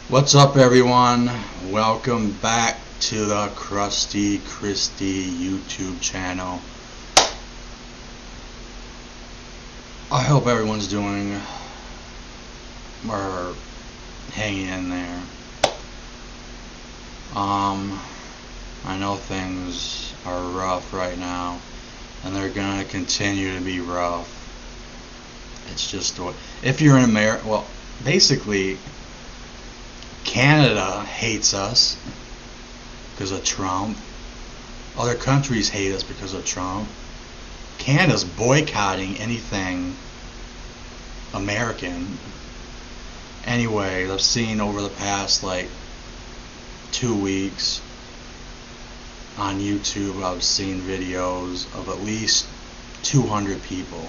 What's up, everyone? Welcome back to the Krusty Christie YouTube channel. I hope everyone's doing or hanging in there. I know things are rough right now, and they're gonna continue to be rough. It's just if you're in America, well, basically, Canada hates us because of Trump. Other countries hate us because of Trump. Canada's boycotting anything American. Anyway, I've seen over the past 2 weeks on YouTube, I've seen videos of at least 200 people.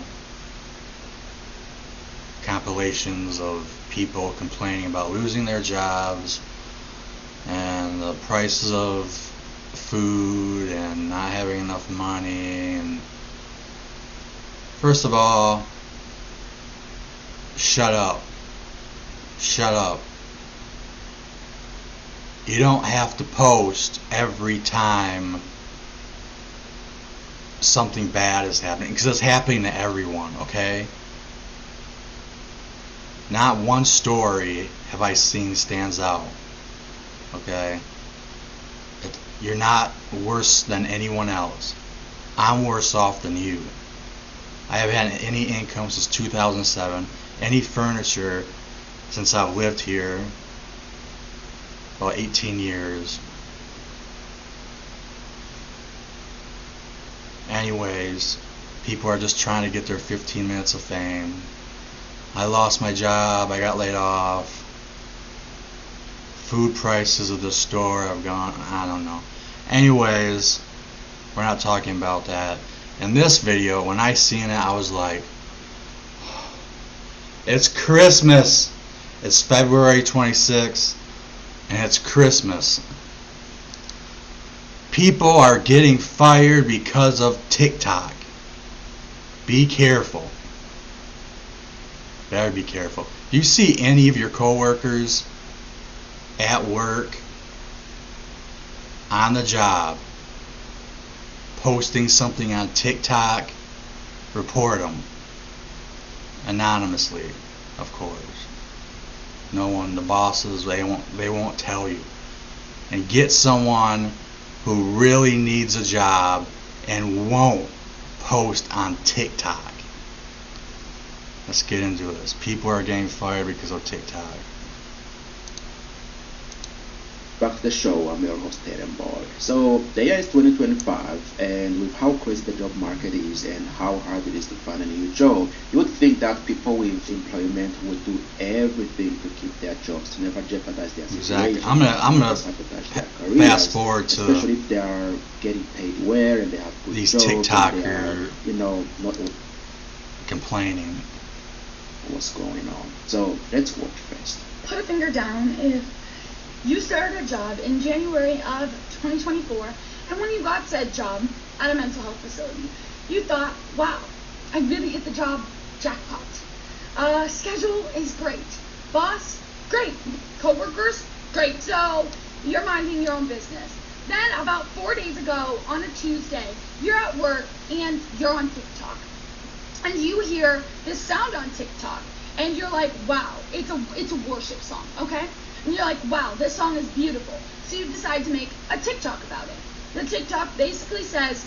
Compilations of people complaining about losing their jobs and the prices of food and not having enough money. And first of all, shut up. Shut up. You don't have to post every time something bad is happening, because it's happening to everyone, okay? Not one story have I seen stands out, okay? You're not worse than anyone else. I'm worse off than you. I haven't had any income since 2007, any furniture since I've lived here about 18 years. Anyways, people are just trying to get their 15 minutes of fame. I lost my job, I got laid off. Food prices at the store have gone, I don't know. Anyways, we're not talking about that. In this video, when I seen it, I was like, it's Christmas. It's February 26th, and it's Christmas. People are getting fired because of TikTok. Be careful. Better be careful. Do you see any of your coworkers at work, on the job, posting something on TikTok? Report them. Anonymously, of course. No one, the bosses, they won't tell you. And get someone who really needs a job and won't post on TikTok. Let's get into this. People are getting fired because of TikTok. Back to the show, I'm your host Terenborg. So the year is 2025, and with how crazy the job market is and how hard it is to find a new job, you would think that people with employment would do everything to keep their jobs, to never jeopardize their situation. Exactly. I'm gonna fast forward to, especially if they are getting paid well and they have good these jobs, TikTokers, they are, not complaining. What's going on. So let's watch first. Put a finger down if you started a job in January of 2024, and when you got said job at a mental health facility, you thought, wow, I really hit the job jackpot. Schedule is great. Boss, great. Coworkers, great. So you're minding your own business. Then about 4 days ago on a Tuesday, you're at work and you're on TikTok. And you hear this sound on TikTok, and you're like, wow, it's a worship song, okay? And you're like, wow, this song is beautiful. So you decide to make a TikTok about it. The TikTok basically says,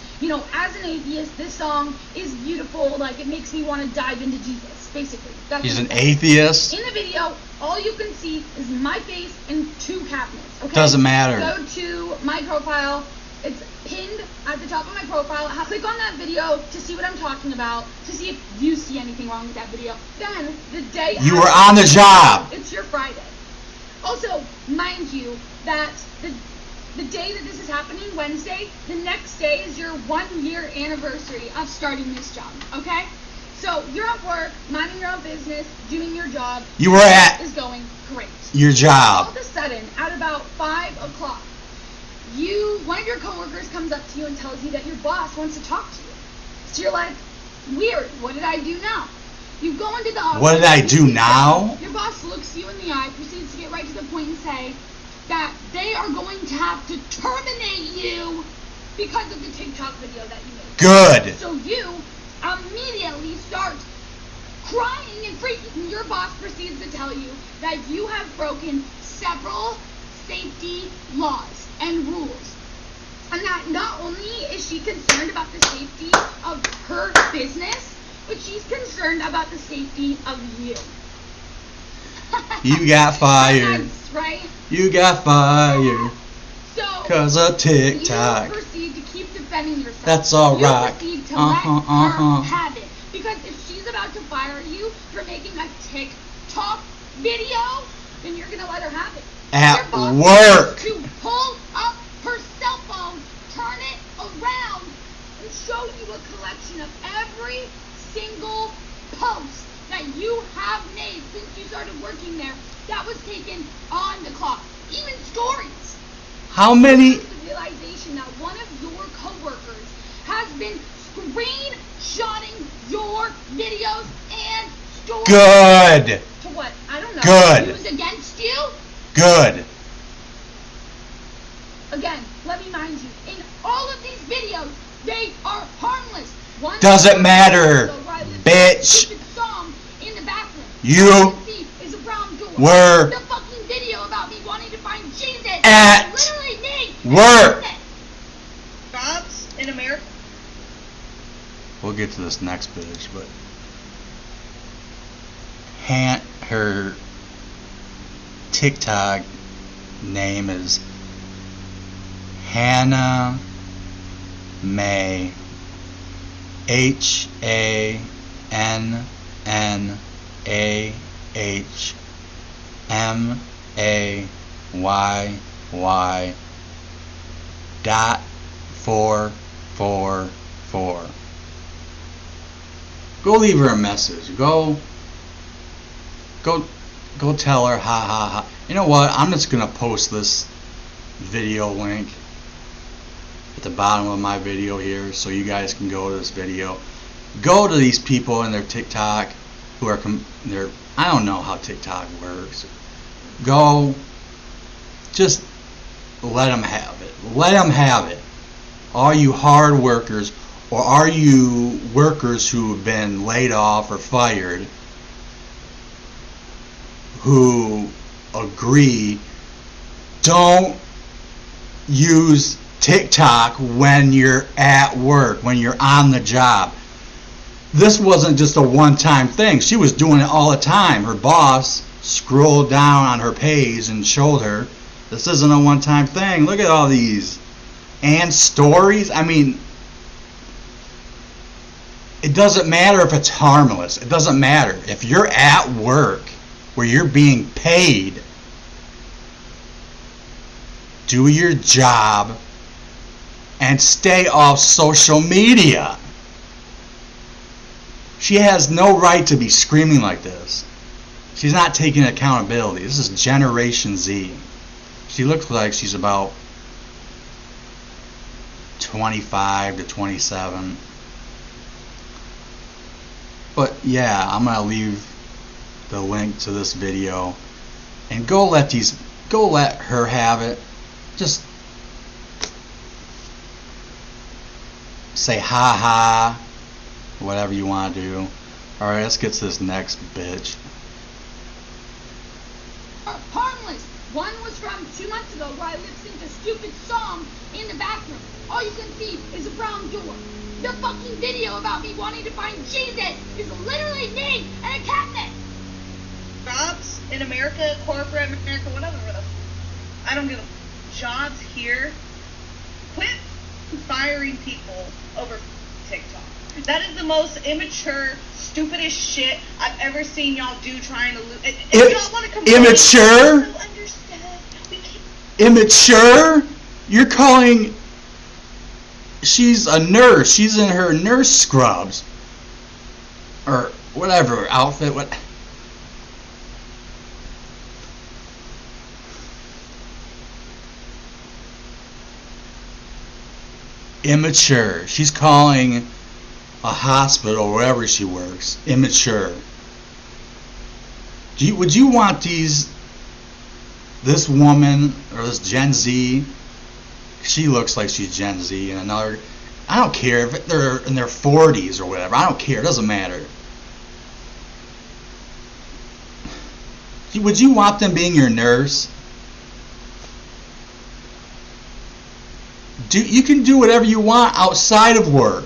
as an atheist, this song is beautiful, it makes me want to dive into Jesus, basically. He's an atheist? In the video, all you can see is my face and two cabinets, okay? Doesn't matter. Go to my profile. It's pinned at the top of my profile. Click on that video to see what I'm talking about, to see if you see anything wrong with that video. Then, the day you were on the job. It's your Friday. Also, mind you, that the day that this is happening, Wednesday, the next day is your 1 year anniversary of starting this job, okay? So, you're at work, minding your own business, doing your job. You were at is going great. Your job. All of a sudden, at about 5 o'clock, one of your coworkers comes up to you and tells you that your boss wants to talk to you. So you're like, weird, what did I do now? You go into the office. What did I you do sit now? down, your boss looks you in the eye, proceeds to get right to the point and say that they are going to have to terminate you because of the TikTok video that you made. Good. So you immediately start crying and freaking. Your boss proceeds to tell you that you have broken several safety laws and rules. And that not only is she concerned about the safety of her business, but she's concerned about the safety of you. You got fired. Nice, right? You got fired. So, Cause of TikTok. you proceed to keep defending yourself. That's all you right. proceed to Uh-huh, let her uh-huh. have it. Because if she's about to fire you for making a TikTok video, then you're gonna let her have it. At Your boss work. needs to pull up her cell phone, turn it around, and show you a collection of every single post that you have made since you started working there that was taken on the clock. Even stories. How many? The realization that one of your coworkers has been screenshotting your videos and stories. Good. To what? I don't know. Good. Use against you? Good. Again, let me mind you, in all of these videos, they are harmless. One Doesn't matter, bitch. stupid song in the bathroom. You All can see is a brown door. were the fucking video about me wanting to find Jesus. at Literally me. work. Jobs in America. We'll get to this next bitch, but her TikTok name is Hannah May. HANNAHMAYY dot 444. Go leave her a message. Go tell her ha ha ha. You know what? I'm just gonna post this video link at the bottom of my video here so you guys can go to this video. Go to these people in their TikTok who are I don't know how TikTok works. Go, just let them have it. Let them have it. All you hard workers, or are you workers who have been laid off or fired, who agree, don't use TikTok when you're at work, when you're on the job. This wasn't just a one-time thing. She was doing it all the time. Her boss scrolled down on her page and showed her, this isn't a one-time thing. Look at all these. And stories. I mean, it doesn't matter if it's harmless. It doesn't matter. If you're at work where you're being paid, do your job and stay off social media. She has no right to be screaming like this. She's not taking accountability. This is Generation Z. She looks like she's about 25 to 27. But yeah, I'm gonna leave the link to this video and go let her have it. Just say ha ha, whatever you want to do. Alright, let's get to this next bitch. Harmless. One was from 2 months ago where I lip synced a stupid song in the bathroom. All you can see is a brown door. The fucking video about me wanting to find Jesus is literally me and a cabinet. Jobs in America, corporate America, whatever. I don't give a jobs here. Quit firing people over TikTok. That is the most immature, stupidest shit I've ever seen y'all do trying to lose. If y'all want to complain, immature? I don't understand. We can't. Immature? You're calling... She's a nurse. She's in her nurse scrubs. Or whatever outfit. What? Immature. She's calling a hospital, wherever she works, immature. Would you want this woman or this Gen Z? She looks like she's Gen Z, and another. I don't care if they're in their 40s or whatever. I don't care. It doesn't matter. Would you want them being your nurse? You can do whatever you want outside of work.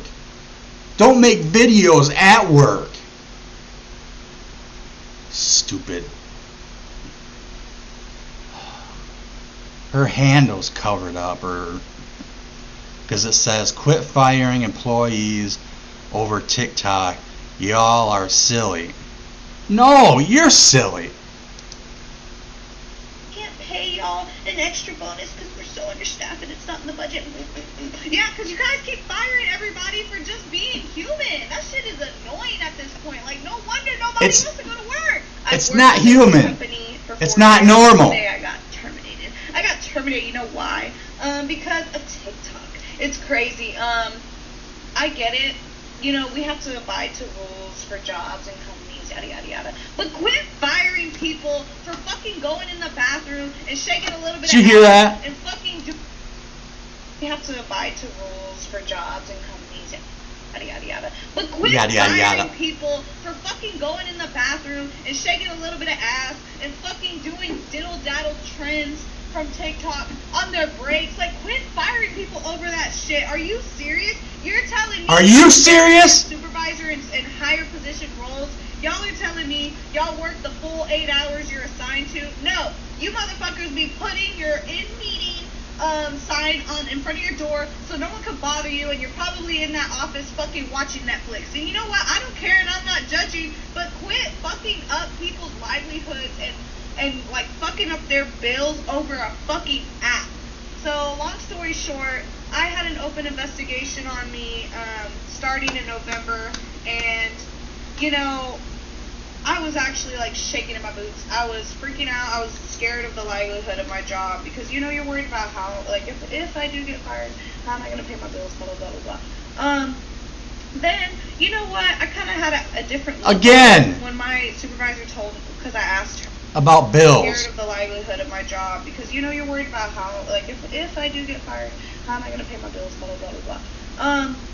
Don't make videos at work. Stupid. Her handle's covered up, or because it says quit firing employees over TikTok. Y'all are silly. No, you're silly. Can't pay y'all an extra bonus because we're so understaffed and it's not in the budget. Yeah, because you guys keep firing everybody for just being human. That shit is annoying at this point. Like, no wonder nobody wants to go to work. It's not human. It's not normal. Today I got terminated. You know why? Because of TikTok. It's crazy. I get it. You know, we have to abide to rules for jobs and companies, yada, yada, yada. But quit firing people for fucking going in the bathroom and shaking a little bit Did you hear that? And fucking we have to abide to rules for jobs and companies, yada, yada, yada. But quit firing people for fucking going in the bathroom and shaking a little bit of ass and fucking doing diddle-daddle trends from TikTok on their breaks. Like, quit firing people over that shit. Are you serious? You're telling me... Are you serious? Supervisor in higher position roles, y'all are telling me y'all work the full 8 hours you're assigned to? No. You motherfuckers be putting your in-meeting sign on in front of your door so no one can bother you, and you're probably in that office fucking watching Netflix. And you know what? I don't care, and I'm not judging, but quit fucking up people's livelihoods and like fucking up their bills over a fucking app. So long story short, I had an open investigation on me starting in November, and you know, I was actually like shaking in my boots. I was freaking out. I was scared of the livelihood of my job because you know you're worried about how, like, if I do get fired, how am I gonna pay my bills? Blah blah blah blah. Then you know what? I kind of had a different look again when my supervisor told, because I asked her about bills. Scared of the livelihood of my job because you know you're worried about how, like, if I do get fired, how am I gonna pay my bills? Blah blah blah blah.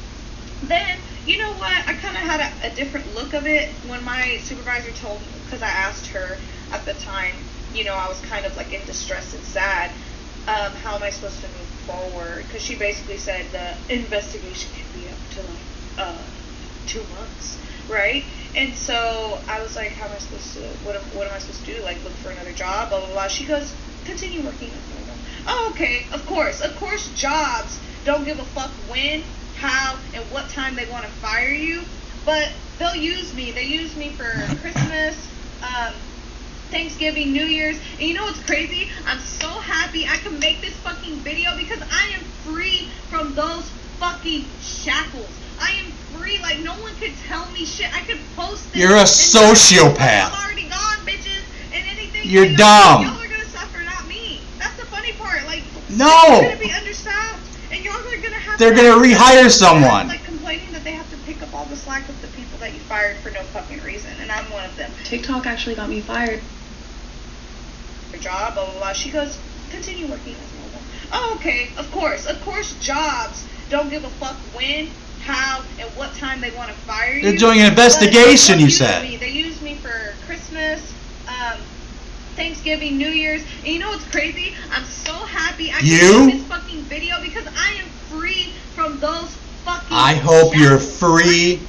Then you know what? I kind of had a different look of it when my supervisor told me, because I asked her at the time. You know, I was kind of like in distress and sad. How am I supposed to move forward? Because she basically said the investigation can be up to like 2 months, right? And so I was like, how am I supposed to? What am I supposed to do? Like, look for another job? Blah blah blah. She goes, continue working. Oh, okay. Of course, jobs don't give a fuck when, how, and what time they want to fire you, but they'll use me. They use me for Christmas, Thanksgiving, New Year's, and you know what's crazy? I'm so happy I can make this fucking video because I am free from those fucking shackles. I am free. Like, no one could tell me shit. I could post this. You're a sociopath. I'm already gone, bitches, and anything. You're dumb. Y'all are gonna suffer, not me. That's the funny part. Like, no. You're gonna be understaffed, and y'all are gonna have. They're gonna rehire someone. Like complaining that they have to pick up all the slack of the people that you fired for no fucking reason, and I'm one of them. TikTok actually got me fired. Your job, blah blah blah. She goes, continue working as normal. Oh, okay. Of course, jobs don't give a fuck when, how, and what time they want to fire you. They're doing an investigation, you said. They use me for Christmas, Thanksgiving, New Year's, and you know what's crazy? I'm so happy I can make this fucking video because I am free from those fucking I hope you're shackles. free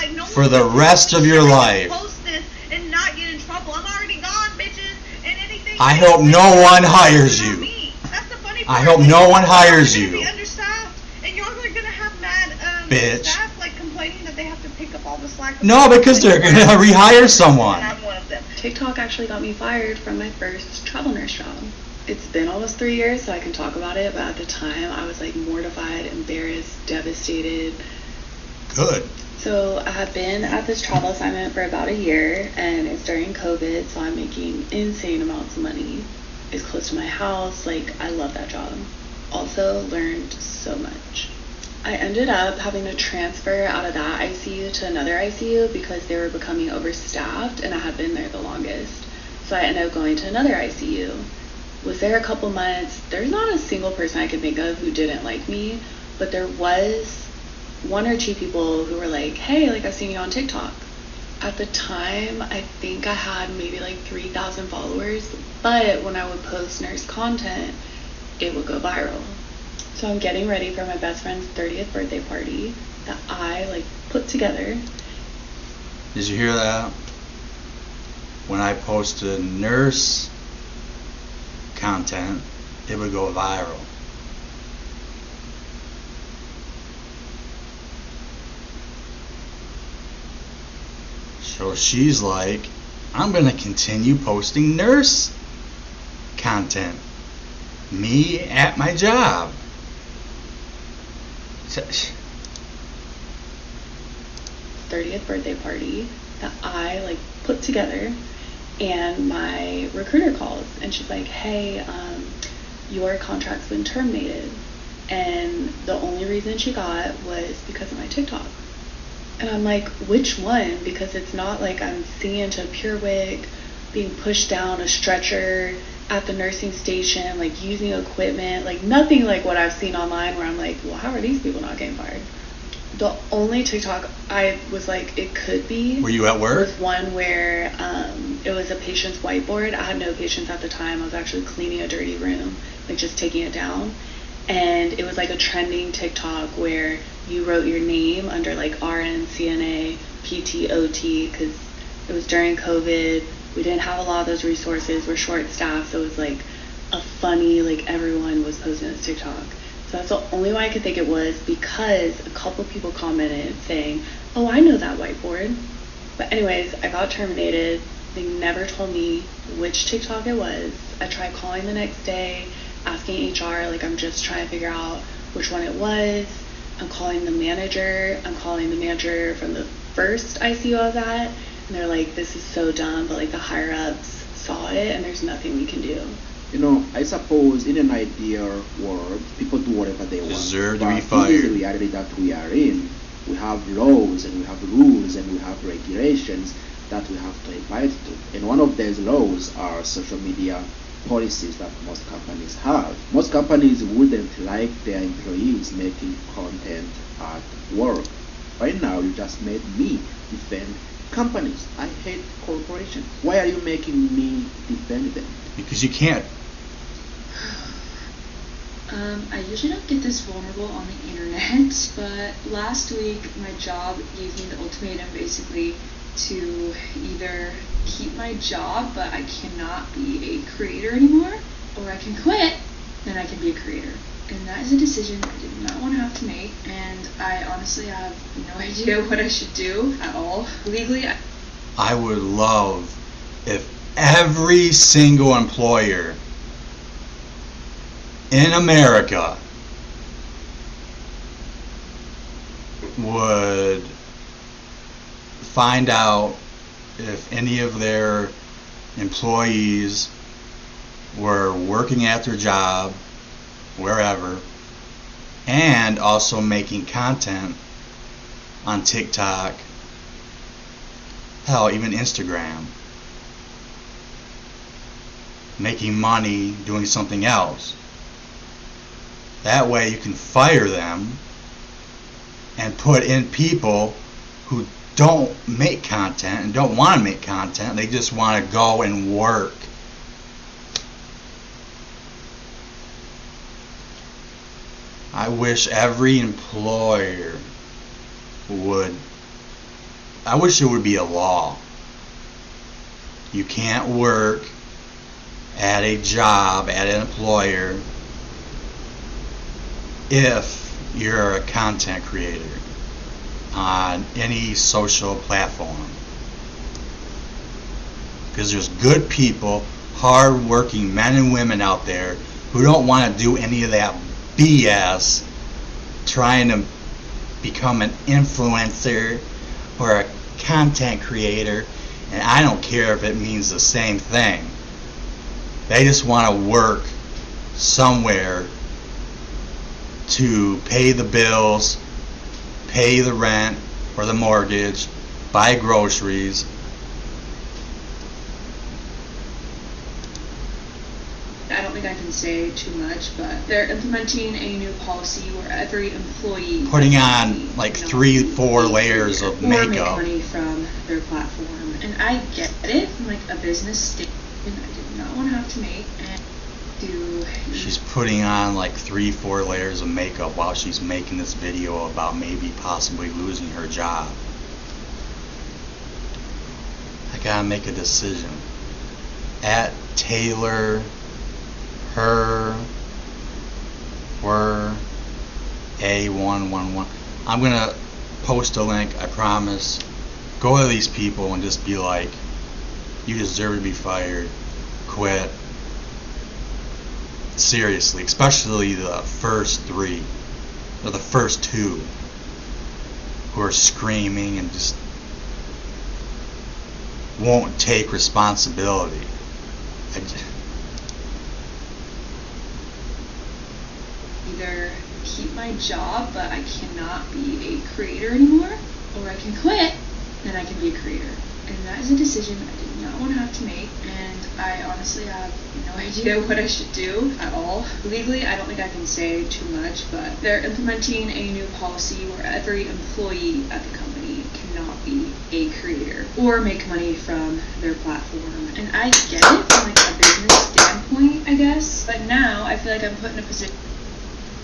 Like, no for the rest of your life. Post this and not get in trouble. I'm already gone, bitches, and anything. I hope no one hires you. That's the funny part. I hope no one hires You're gonna you. be understaffed, and y'all are gonna have mad Bitch. staff like complaining that they have to pick up all the slack. No, because they're gonna rehire someone. And I'm one of them. TikTok actually got me fired from my first travel nurse job. It's been almost 3 years, so I can talk about it, but at the time I was like mortified, embarrassed, devastated. Good. So I have been at this travel assignment for about a year, and it's during COVID, so I'm making insane amounts of money. It's close to my house. Like, I love that job. Also learned so much. I ended up having to transfer out of that ICU to another ICU because they were becoming overstaffed, and I had been there the longest. So I ended up going to another ICU. Was there a couple months. There's not a single person I can think of who didn't like me, but there was one or two people who were like, hey, like I've seen you on TikTok. At the time, I think I had maybe like 3,000 followers, but when I would post nurse content, it would go viral. So I'm getting ready for my best friend's 30th birthday party that I like put together. Did you hear that? When I posted nurse content, it would go viral. So she's like, I'm gonna continue posting nurse content. Me at my job. 30th birthday party that I like put together, and my recruiter calls and she's like, hey, your contract's been terminated, and the only reason she got was because of my TikTok. And I'm like, which one? Because it's not like I'm singing to PureWick, being pushed down a stretcher at the nursing station, like using equipment, like nothing like what I've seen online where I'm like, well, how are these people not getting fired? The only TikTok I was like, it could be. Were you at work? Was one where it was a patient's whiteboard. I had no patients at the time. I was actually cleaning a dirty room, like just taking it down. And it was like a trending TikTok where you wrote your name under like RN, CNA, PT, OT, because it was during COVID. We didn't have a lot of those resources. We're short staffed, so it was like a funny, like everyone was posting this TikTok. So that's the only way I could think it was, because a couple people commented saying, oh, I know that whiteboard. But anyways, I got terminated. They never told me which TikTok it was. I tried calling the next day, asking HR, like I'm just trying to figure out which one it was. I'm calling the manager. I'm calling the manager from the first ICU I was at. And they're like, this is so dumb, but like the higher ups saw it and there's nothing we can do. You know, I suppose in an ideal world, people do whatever they want. Deserve to But be fired. in the reality that we are in, we have laws and we have rules and we have regulations that we have to abide to. And one of those laws are social media policies that most companies have. Most companies wouldn't like their employees making content at work. Right now, you just made me defend companies. I hate corporations. Why are you making me defend them? Because you can't. I usually don't get this vulnerable on the internet, but last week my job gave me the ultimatum basically to either keep my job, but I cannot be a creator anymore, or I can quit, then I can be a creator. And that is a decision I did not want to have to make, and I honestly have no idea what I should do at all. Legally, I would love if every single employer in America would find out if any of their employees were working at their job, wherever, and also making content on TikTok, hell, even Instagram, making money doing something else. That way you can fire them and put in people who don't make content and don't want to make content. They just want to go and work. I wish every employer would, I wish it would be a law. You can't work at a job, at an employer, if you're a content creator on any social platform. Because there's good people, hard-working men and women out there who don't want to do any of that BS trying to become an influencer or a content creator, and I don't care if it means the same thing. They just want to work somewhere to pay the bills, pay the rent or the mortgage, buy groceries. I don't think I can say too much, but they're implementing a new policy where every employee Putting can on like be 3-4 layers of or make makeup. money from their platform. And I get it from like a business standpoint. I did not want to have to make and do. She's putting on like 3-4 layers of makeup while she's making this video about maybe possibly losing her job. I gotta make a decision. At Taylor, her, A111. I'm gonna post a link, I promise. Go to these people and just be like, you deserve to be fired. Quit. Seriously, especially the first 3 or the first 2 who are screaming and just won't take responsibility. Either keep my job, but I cannot be a creator anymore, or I can quit and I can be a creator. And that is a decision I did not want to have to make, and I honestly have no idea what I should do at all. Legally, I don't think I can say too much, but they're implementing a new policy where every employee at the company cannot be a creator or make money from their platform. And I get it from like a business standpoint, I guess, but now I feel like I'm put in a position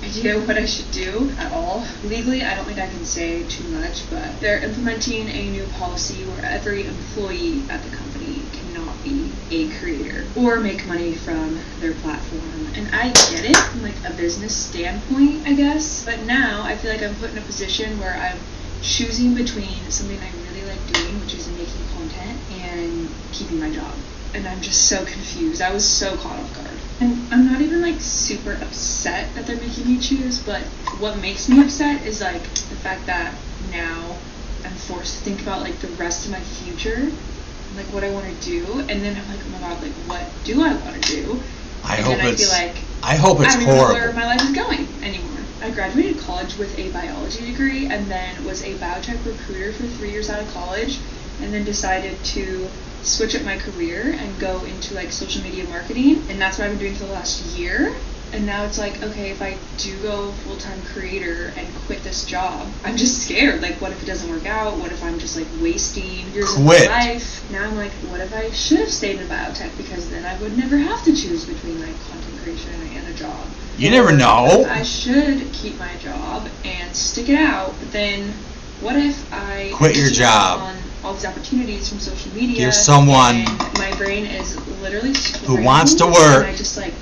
idea what I should do at all. Legally, I don't think I can say too much, but they're implementing a new policy where every employee at the company cannot be a creator or make money from their platform. And I get it from like a business standpoint, I guess, but now I feel like I'm put in a position where I'm choosing between something I really like doing, which is making content, and keeping my job. And I'm just so confused. I was so caught off guard. And I'm not even like super upset that they're making me choose, but what makes me upset is like the fact that now I'm forced to think about like the rest of my future, like what I want to do, and then I'm like, oh my god, like what do I want to do? I and hope then it's. I feel like I hope it's I don't know where horrible. my life is going anymore. I graduated college with a biology degree and then was a biotech recruiter for 3 years out of college, and then decided to switch up my career and go into like social media marketing, and that's what I've been doing for the last year. And now it's like, okay, if I do go full-time creator and quit this job, I'm just scared. Like, what if it doesn't work out? What if I'm just like wasting years of my life? Now I'm like, what if I should have stayed in biotech, because then I would never have to choose between like content creation and a job. You never know. I should keep my job and stick it out, but then what if I Quit your miss job. on all these opportunities from social media? You're someone and my brain is literally who wants to work. And I just like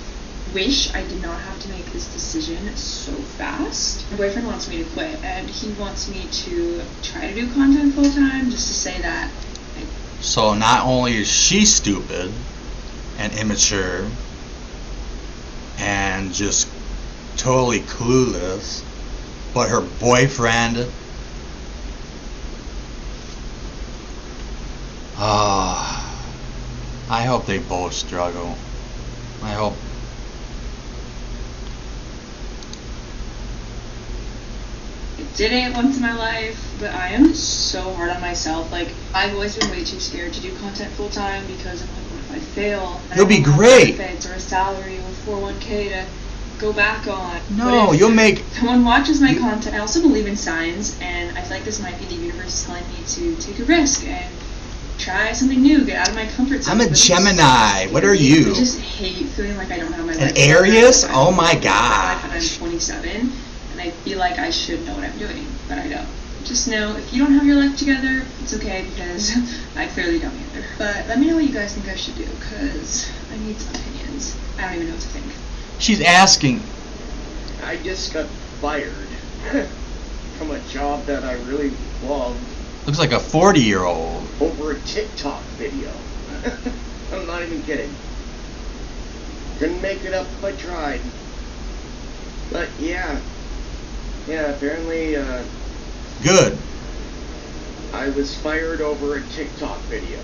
wish I did not have to make this decision so fast. My boyfriend wants me to quit, and he wants me to try to do content full time, just to say that. So not only is she stupid and immature and just totally clueless, but her boyfriend, I hope they both struggle. I hope. I did it once in my life, but I am so hard on myself. Like, I've always been way too scared to do content full time because I'm like, what if I fail? You'll be I don't have great. benefits or a salary or 401k to go back on. No, But if you'll make. someone watches my content. I also believe in signs, and I feel like this might be the universe telling me to take a risk and try something new, get out of my comfort zone. I'm a But it's Gemini. What are you? I just hate feeling like I don't have my life An together. Aries? I Oh feel my like gosh. I'm 27, and I feel like I should know what I'm doing, but I don't. Just know, if you don't have your life together, it's okay, because I clearly don't either. But let me know what you guys think I should do, because I need some opinions. I don't even know what to think. She's asking. I just got fired from a job that I really loved Looks like a 40-year-old. over a TikTok video. I'm not even kidding. Couldn't make it up if I tried. But yeah, apparently Good. I was fired over a TikTok video.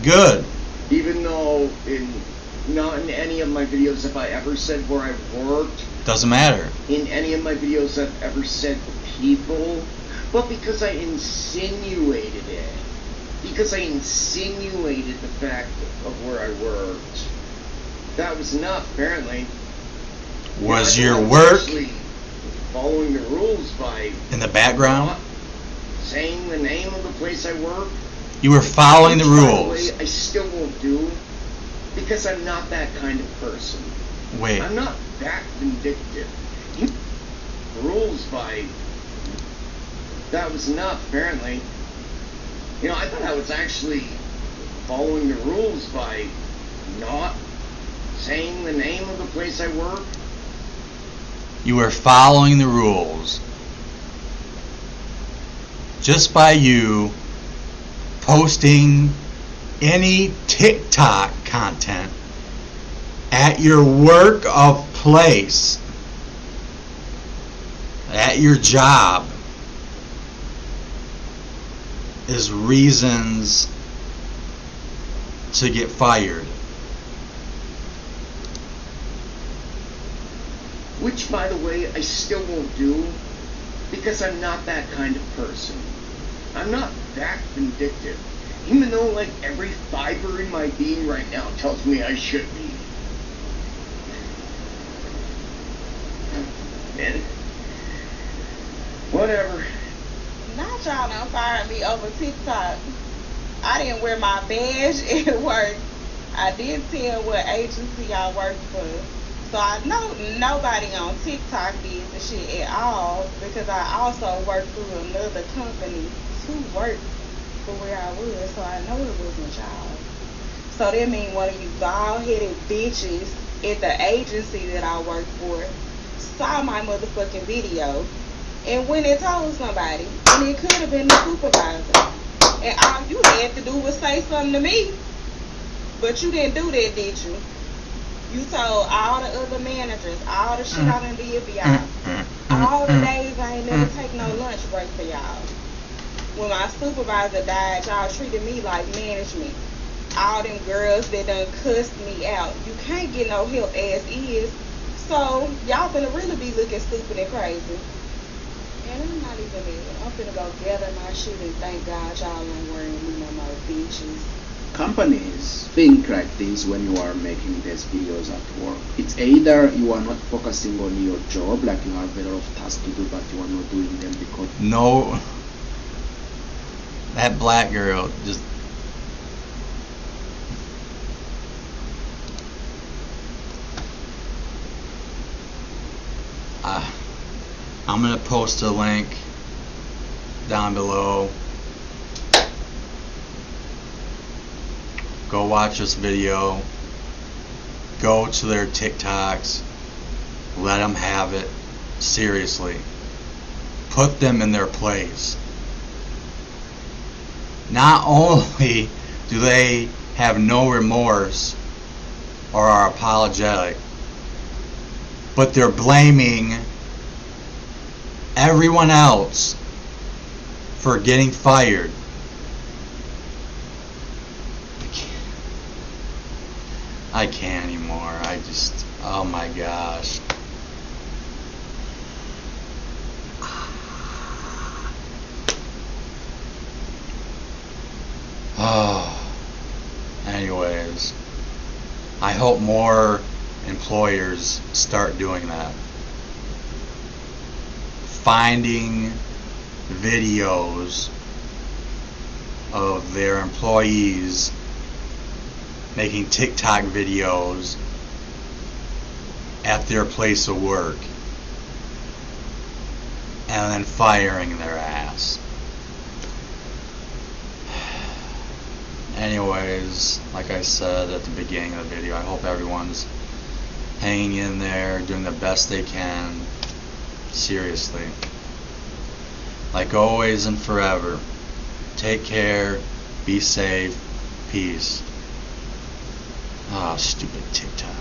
Good. Even though not in any of my videos have I ever said where I worked. Doesn't matter. In any of my videos I've ever said the people, but because I insinuated it. Because I insinuated the fact of where I worked. that was enough, apparently. Was Yeah, I your thought I was work actually following the rules by in the background? not saying the name of the place I work? You were following the Which, by the rules. way, I still won't do, because I'm not that kind of person. Wait, I'm not that vindictive. Rules by... That was enough, apparently. I thought I was actually following the rules by not saying the name of the place I work. you were following the rules just by you posting any TikTok content at your work of place, at your job, is reasons to get fired. Which, by the way, I still won't do, because I'm not that kind of person. I'm not that vindictive, even though, like, every fiber in my being right now tells me I should be. Man, whatever. Not y'all done fired me over TikTok. I didn't wear my badge at work. I didn't tell what agency I worked for. So I know nobody on TikTok did the shit at all, because I also worked through another company to work for where I was, so I know it wasn't y'all. So that means one of you bald-headed bitches at the agency that I worked for saw my motherfucking video and went and told somebody, and it could have been the supervisor. And all you had to do was say something to me. But you didn't do that, did you? You told all the other managers, all the shit I done did for y'all. All the days I ain't never take no lunch break for y'all. When my supervisor died, y'all treated me like management. All them girls that done cussed me out. You can't get no help as is. So y'all finna really be looking stupid and crazy. And I'm not even mad. I'm finna go gather my shit and thank God y'all ain't worrying me no more, bitches. Companies think like this when you are making these videos at work. It's either you are not focusing on your job, like you have a lot of tasks to do, but you are not doing them because No, that black girl just... I'm gonna post a link down below. Go watch this video. Go to their TikToks. Let them have it. Seriously. Put them in their place. Not only do they have no remorse or are apologetic, but they're blaming everyone else for getting fired. I can't anymore. I just, oh my gosh. Oh. Anyways, I hope more employers start doing that. Finding videos of their employees making TikTok videos at their place of work and then firing their ass. Anyways, like I said at the beginning of the video, I hope everyone's hanging in there, doing the best they can. Seriously. Like always and forever, take care, be safe, peace. Ah, stupid TikTok.